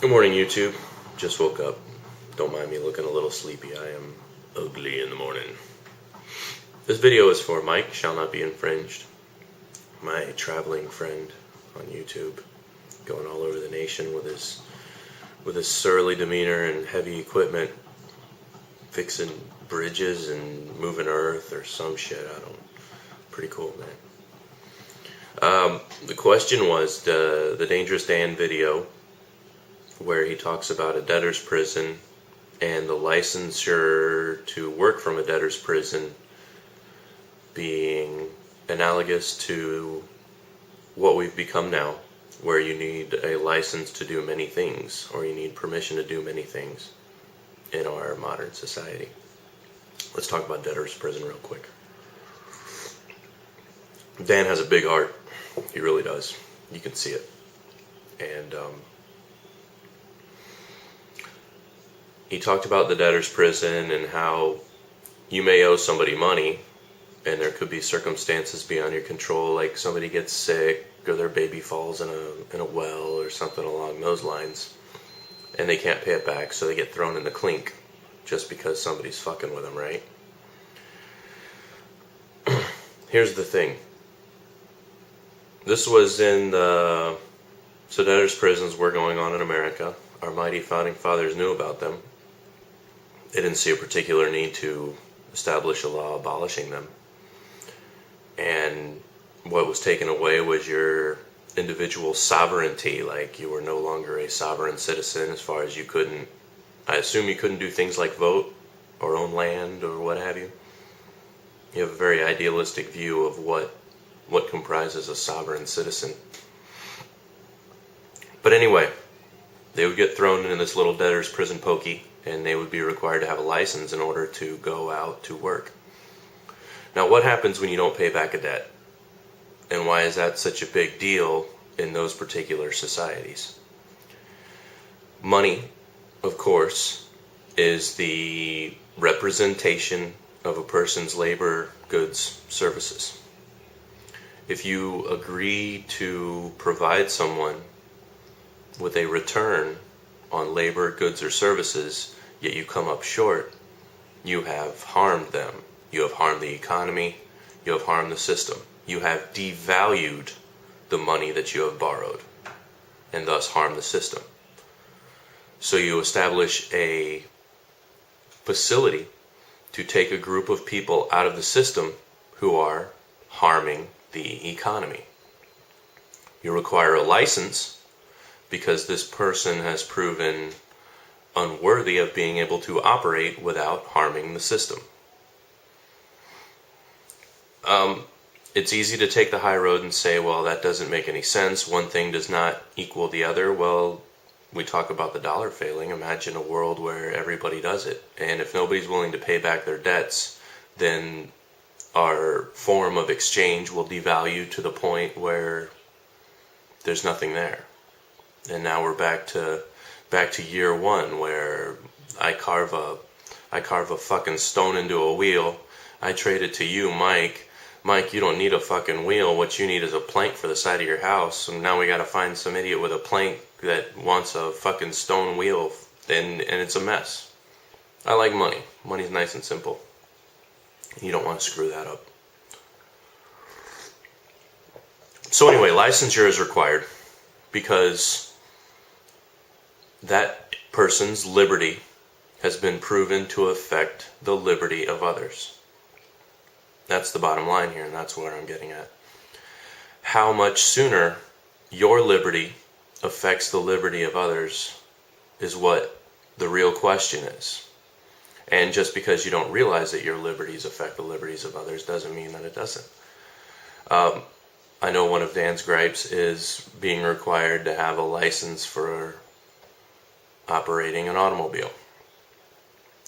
Good morning, YouTube. Just woke up. Don't mind me looking a little sleepy. I am ugly in the morning. This video is for Mike, shall not be infringed. My traveling friend on YouTube, going all over the nation with his surly demeanor and heavy equipment, fixing bridges and moving earth or some shit. Pretty cool, man. The question was the Dangerous Dan video, where he talks about a debtor's prison and the licensure to work from a debtor's prison being analogous to what we've become now, where you need a license to do many things, or you need permission to do many things in our modern society. Let's talk about debtor's prison real quick. Dan has a big heart. He really does. You can see it. And he talked about the debtor's prison and how you may owe somebody money, and there could be circumstances beyond your control, like somebody gets sick or their baby falls in a well or something along those lines, and they can't pay it back, so they get thrown in the clink just because somebody's fucking with them, right? Here's the thing. This was so debtor's prisons were going on in America. Our mighty founding fathers knew about them. They didn't see a particular need to establish a law abolishing them. And what was taken away was your individual sovereignty. Like, you were no longer a sovereign citizen as far as I assume you couldn't do things like vote or own land or what have you. You have a very idealistic view of what comprises a sovereign citizen. But anyway, they would get thrown in this little debtor's prison pokey, and they would be required to have a license in order to go out to work. Now, what happens when you don't pay back a debt? And why is that such a big deal in those particular societies? Money, of course, is the representation of a person's labor, goods, services. If you agree to provide someone with a return on labor, goods, or services, yet you come up short, you have harmed them. You have harmed the economy. You have harmed the system. You have devalued the money that you have borrowed, and thus harmed the system. So you establish a facility to take a group of people out of the system who are harming the economy. You require a license because this person has proven unworthy of being able to operate without harming the system. It's easy to take the high road and say, well, that doesn't make any sense. One thing does not equal the other. Well, we talk about the dollar failing. Imagine a world where everybody does it. And if nobody's willing to pay back their debts, then our form of exchange will devalue to the point where there's nothing there. And now we're back to year one, where I carve a fucking stone into a wheel. I trade it to you, Mike. Mike, you don't need a fucking wheel. What you need is a plank for the side of your house. And now we gotta find some idiot with a plank that wants a fucking stone wheel, and it's a mess. I like money. Money's nice and simple. You don't want to screw that up. So anyway, licensure is required because that person's liberty has been proven to affect the liberty of others. That's the bottom line here, and that's what I'm getting at. How much sooner your liberty affects the liberty of others is what the real question is. And just because you don't realize that your liberties affect the liberties of others doesn't mean that it doesn't. I know one of Dan's gripes is being required to have a license for operating an automobile.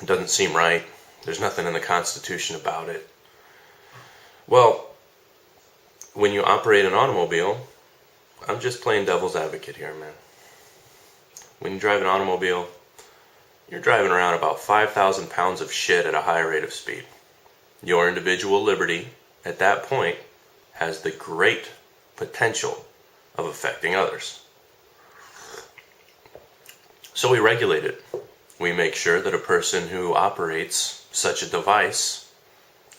It doesn't seem right. There's nothing in the Constitution about it. Well, when you operate an automobile, I'm just playing devil's advocate here, man. When you drive an automobile, you're driving around about 5,000 pounds of shit at a high rate of speed. Your individual liberty, at that point, has the great potential of affecting others. So we regulate it. We make sure that a person who operates such a device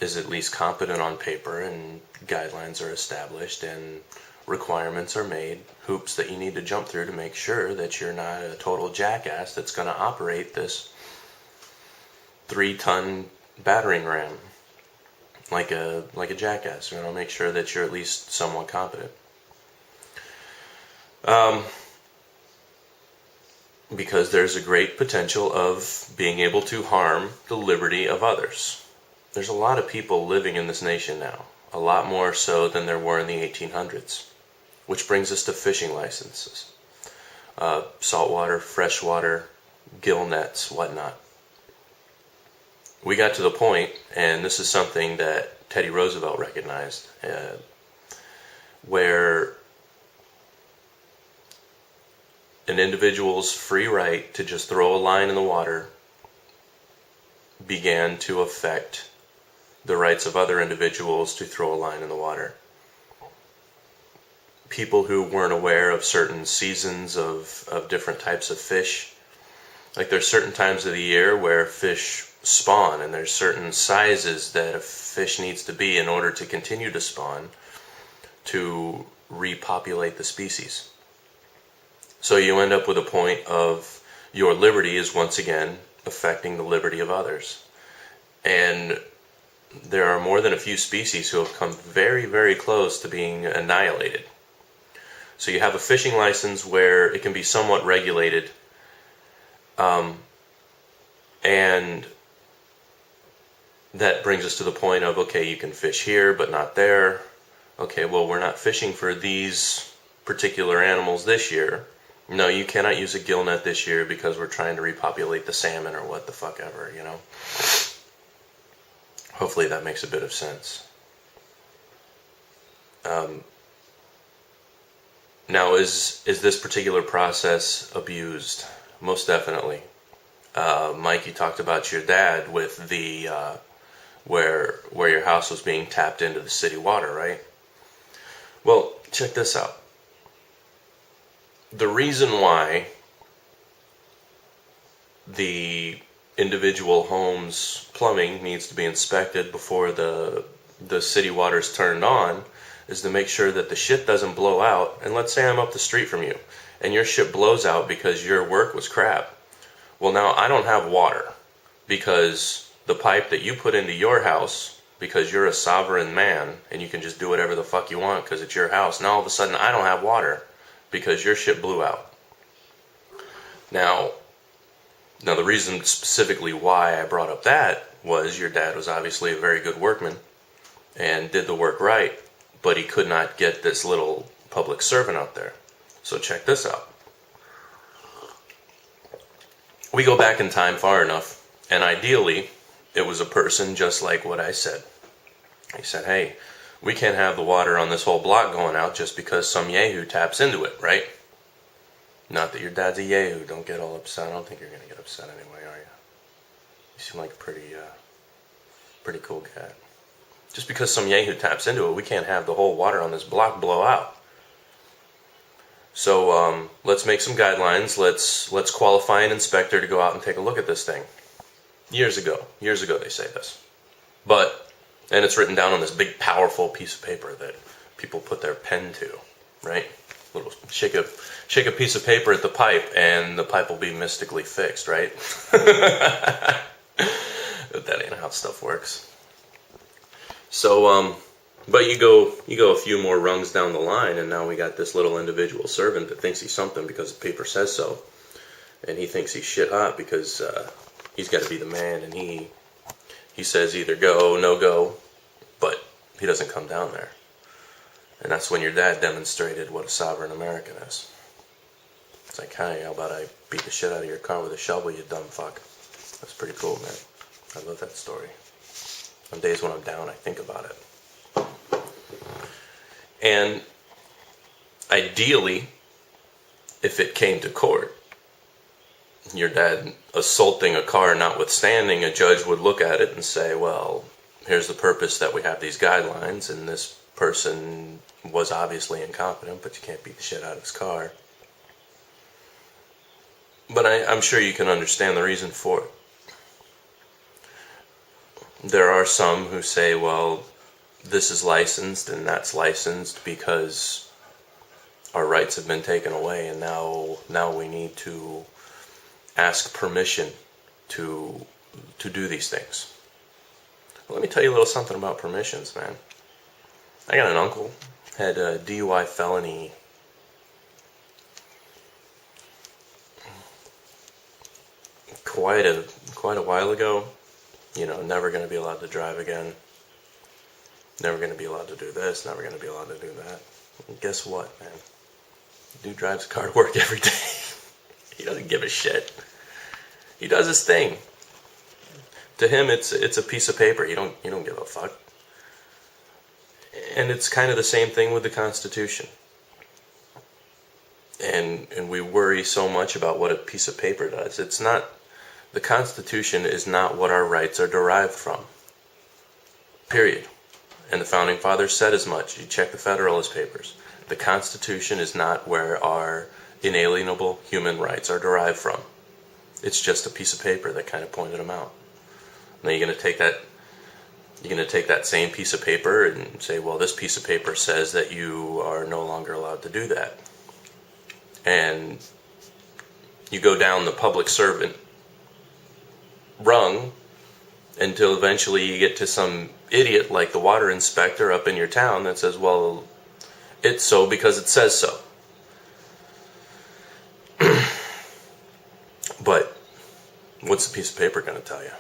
is at least competent on paper, and guidelines are established and requirements are made, hoops that you need to jump through to make sure that you're not a total jackass that's going to operate this 3-ton battering ram like a jackass. Make sure that you're at least somewhat competent. Because there's a great potential of being able to harm the liberty of others. There's a lot of people living in this nation now, a lot more so than there were in the 1800s, which brings us to fishing licenses, saltwater, freshwater, gill nets, whatnot. We got to the point, and this is something that Teddy Roosevelt recognized, where an individual's free right to just throw a line in the water began to affect the rights of other individuals to throw a line in the water. People who weren't aware of certain seasons of different types of fish, like there's certain times of the year where fish spawn, and there's certain sizes that a fish needs to be in order to continue to spawn to repopulate the species. So you end up with a point of your liberty is once again affecting the liberty of others. And there are more than a few species who have come very, very close to being annihilated. So you have a fishing license where it can be somewhat regulated, and that brings us to the point of, okay, you can fish here but not there. Okay, well, we're not fishing for these particular animals this year. No, you cannot use a gill net this year because we're trying to repopulate the salmon or what the fuck ever, Hopefully that makes a bit of sense. Now, is this particular process abused? Most definitely. Mike, you talked about your dad with the where your house was being tapped into the city water, right? Well, check this out. The reason why the individual home's plumbing needs to be inspected before the city water's turned on is to make sure that the shit doesn't blow out. And let's say I'm up the street from you and your shit blows out because your work was crap. Well, now I don't have water because the pipe that you put into your house, because you're a sovereign man and you can just do whatever the fuck you want because it's your house. Now all of a sudden I don't have water because your shit blew out. Now the reason specifically why I brought up that was your dad was obviously a very good workman and did the work right, but he could not get this little public servant out there. So check this out. We go back in time far enough, and ideally it was a person just like what I said. He said, hey, we can't have the water on this whole block going out just because some yahoo taps into it, right? Not that your dad's a yahoo. Don't get all upset. I don't think you're going to get upset anyway, are you? You seem like a pretty cool cat. Just because some yahoo taps into it, we can't have the whole water on this block blow out. So let's make some guidelines. Let's qualify an inspector to go out and take a look at this thing. Years ago they say this. And it's written down on this big powerful piece of paper that people put their pen to, right? Little shake a piece of paper at the pipe and the pipe will be mystically fixed, right? That ain't how stuff works. So, but you go a few more rungs down the line, and now we got this little individual servant that thinks he's something because the paper says so, and he thinks he's shit hot because he's got to be the man, and he says either go, no go, but he doesn't come down there. And that's when your dad demonstrated what a sovereign American is. It's like, hey, how about I beat the shit out of your car with a shovel, you dumb fuck. That's pretty cool, man. I love that story. On days when I'm down, I think about it. And ideally, if it came to court, your dad assaulting a car notwithstanding, a judge would look at it and say, well, here's the purpose that we have these guidelines, and this person was obviously incompetent, but you can't beat the shit out of his car. But I'm sure you can understand the reason for it. There are some who say, well, this is licensed and that's licensed because our rights have been taken away, and now we need to ask permission to do these things. Well, let me tell you a little something about permissions, man. I got an uncle, had a DUI felony quite a while ago. Never going to be allowed to drive again. Never going to be allowed to do this. Never going to be allowed to do that. And guess what, man? The dude drives a car to work every day. He doesn't give a shit. He does his thing. To him, it's a piece of paper. You don't give a fuck. And it's kind of the same thing with the Constitution. And we worry so much about what a piece of paper does. It's not. The Constitution is not what our rights are derived from. Period. And the Founding Fathers said as much. You check the Federalist Papers. The Constitution is not where our inalienable human rights are derived from. It's just a piece of paper that kind of pointed them out. Now you're going to take that same piece of paper and say, well, this piece of paper says that you are no longer allowed to do that. And you go down the public servant rung until eventually you get to some idiot like the water inspector up in your town that says, well, it's so because it says so. But what's the piece of paper going to tell you?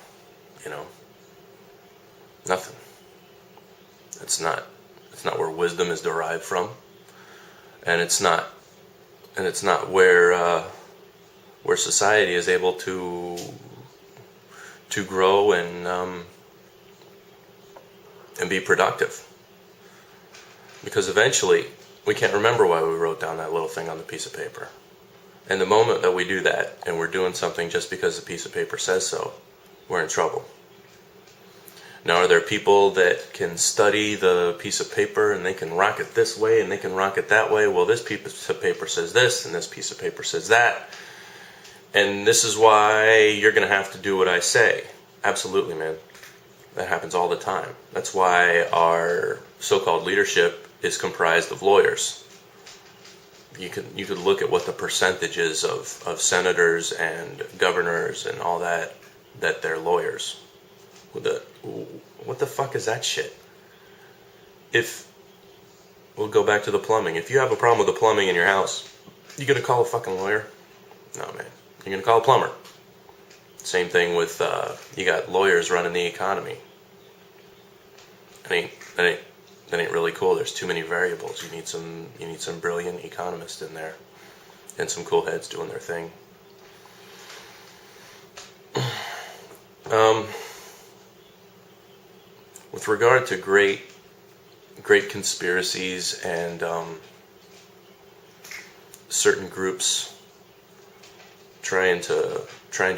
Nothing. It's not where wisdom is derived from, and it's not where society is able to grow and be productive. Because eventually we can't remember why we wrote down that little thing on the piece of paper. And the moment that we do that and we're doing something just because the piece of paper says so, we're in trouble. Now, are there people that can study the piece of paper and they can rock it this way and they can rock it that way? Well, this piece of paper says this and this piece of paper says that. And this is why you're going to have to do what I say. Absolutely, man. That happens all the time. That's why our so-called leadership is comprised of lawyers. You could look at what the percentages of senators and governors and all that they're lawyers. What the fuck is that shit? We'll go back to the plumbing. If you have a problem with the plumbing in your house, you gonna call a fucking lawyer? No, man. You're gonna call a plumber. Same thing with you got lawyers running the economy. That ain't really cool. There's too many variables. You need some brilliant economists in there, and some cool heads doing their thing. With regard to great conspiracies and certain groups trying to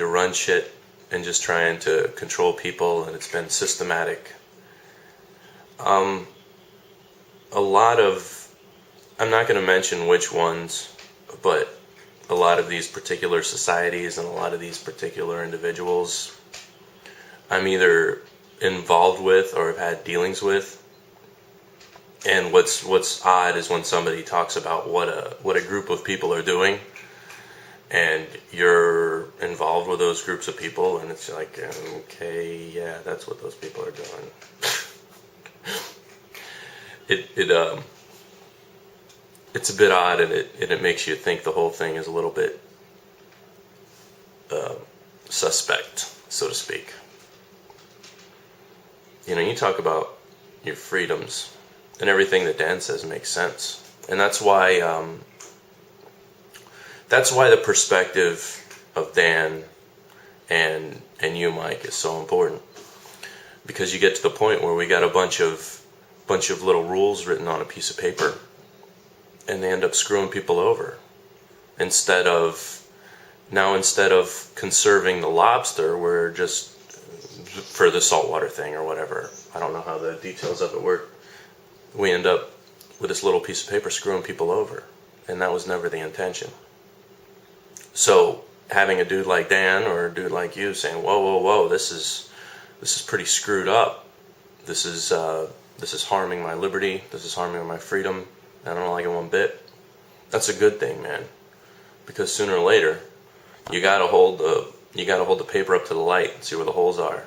run shit and just trying to control people, and it's been systematic. A lot of, I'm not going to mention which ones, but a lot of these particular societies and a lot of these particular individuals I'm either involved with or have had dealings with. And what's odd is when somebody talks about what a group of people are doing, and you're involved with those groups of people, and it's like, okay, yeah, that's what those people are doing. It's a bit odd, and it makes you think the whole thing is a little bit suspect, so to speak. You talk about your freedoms, and everything that Dan says makes sense, and that's why the perspective of Dan and you, Mike, is so important, because you get to the point where we got a bunch of little rules written on a piece of paper, and they end up screwing people over. Instead of conserving the lobster, we're just, for the saltwater thing or whatever, I don't know how the details of it work, we end up with this little piece of paper screwing people over, and that was never the intention. So having a dude like Dan or a dude like you saying, whoa, whoa, whoa, this is pretty screwed up. This is harming my liberty. This is harming my freedom. I don't like it one bit. That's a good thing, man. Because sooner or later, you gotta hold the paper up to the light and see where the holes are.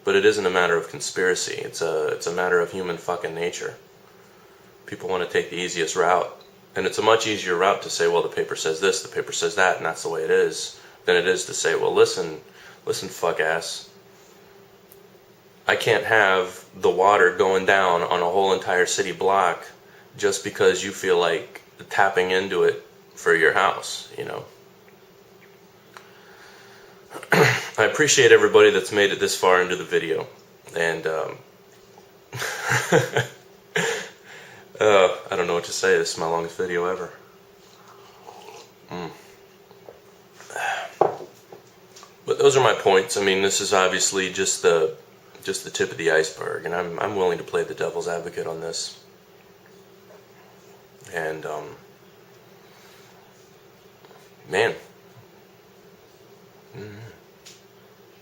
But it isn't a matter of conspiracy. It's a matter of human fucking nature. People want to take the easiest route. And it's a much easier route to say, well, the paper says this, the paper says that, and that's the way it is, than it is to say, well, listen, fuck ass. I can't have the water going down on a whole entire city block just because you feel like tapping into it for your house, you know. I appreciate everybody that's made it this far into the video. And I don't know what to say. This is my longest video ever. But those are my points. I mean, this is obviously just the tip of the iceberg, and I'm willing to play the devil's advocate on this. And man,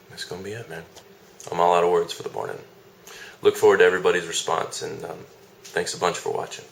that's gonna be it, man. I'm all out of words for the morning. Look forward to everybody's response, and thanks a bunch for watching.